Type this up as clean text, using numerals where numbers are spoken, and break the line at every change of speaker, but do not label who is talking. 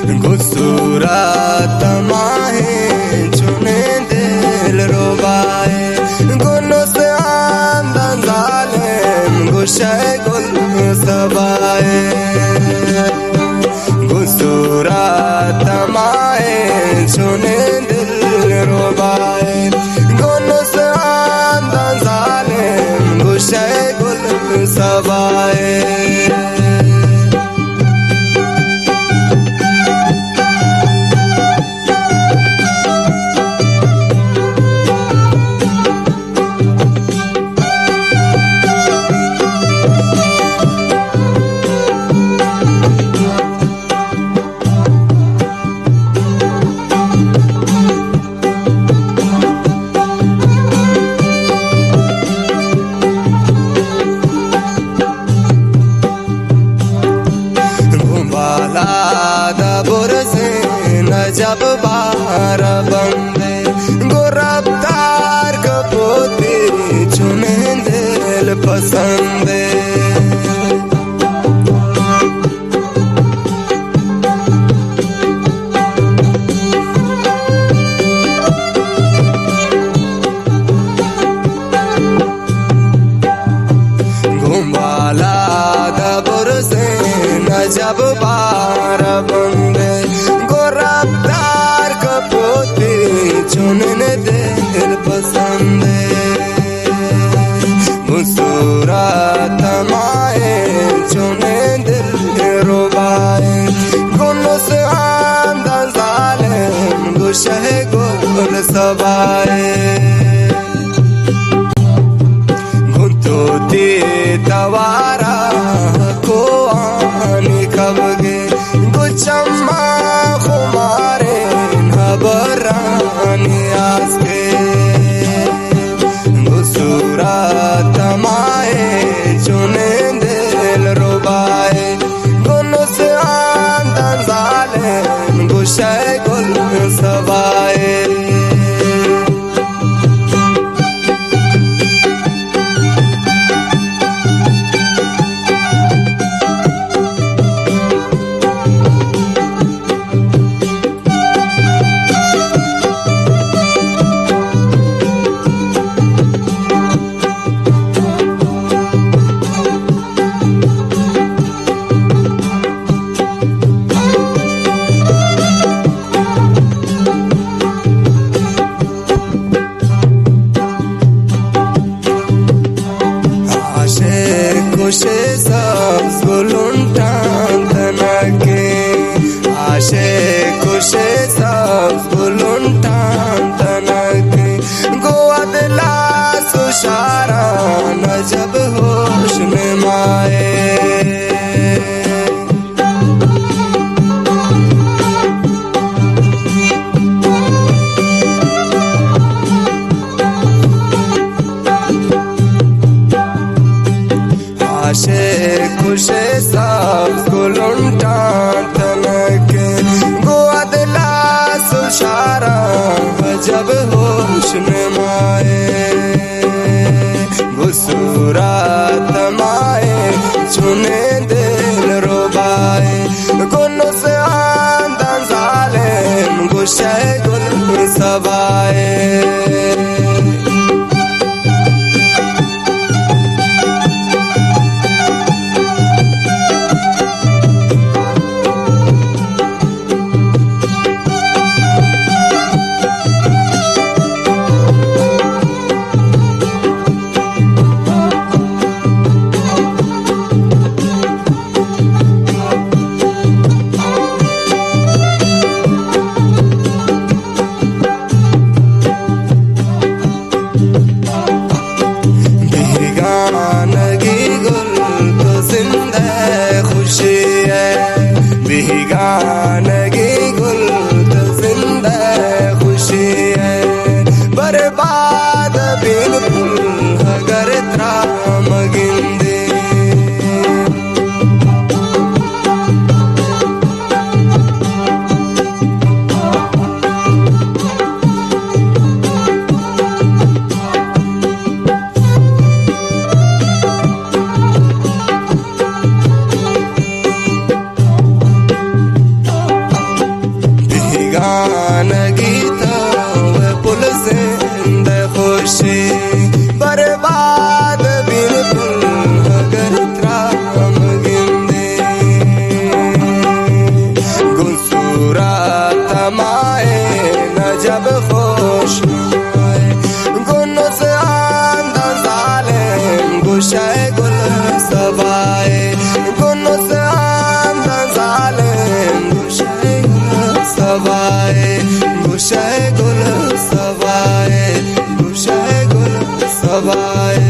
गुस्सूरा तमाहे चुने दिल रोबाए गुनो से आंदन जालिम गुशे गुल सबाए गुस्सूरा तमाहे चुने दिल रोबाए गुनो से आंदन जालिम गुशे गुल सबाए जब बार बंदे गुरफ्तार कपोती चुने दिल पसंदे घुमाला दबुर से न जब बार बंदे गुरफ्तार कपोती चुनने दिल पसंदे गुस्सूरा तमाहे चुने दिल रोबाए गुनो से आंदन जालिम गुशे गुल सबाए गुंतोती तवारा को आने खबगे गुचम्मा खुमारे नबरानी आसके गुस्सूरा तमाहे चुने दिल रोबाए गुनो से आंदन जालिम गुशे गुल सबाए खुशे सब गुलुंटान तनके आशे खुशे सब गुलुंटान तनके गोअदला सुशारा न जब होश में माए आशे खुशे सब गुलुंटान तनके गोअदला सुशारा जब होश में माए गुस्सूरा तमाहे चुने दिल रोबाए गुनो से आंदन जालिम गुशे गुल सबाए बेगानगी गुल तो जिंदा खुशी है बर्बाद बिल्कुल अगर त्राम गिंदे खानगी तो वे पुल जिंद खुशी बर्बाद बिल्कुल अगर त्राम गिंदे गुसूरा तमाए न जब खुश गुन से आंदा जालिम गुशाए गुल सवाए गुन से आंदा जालिम गुशाए गुल सवाए गुशाए गुल सवाए गुशाए गुल सवाए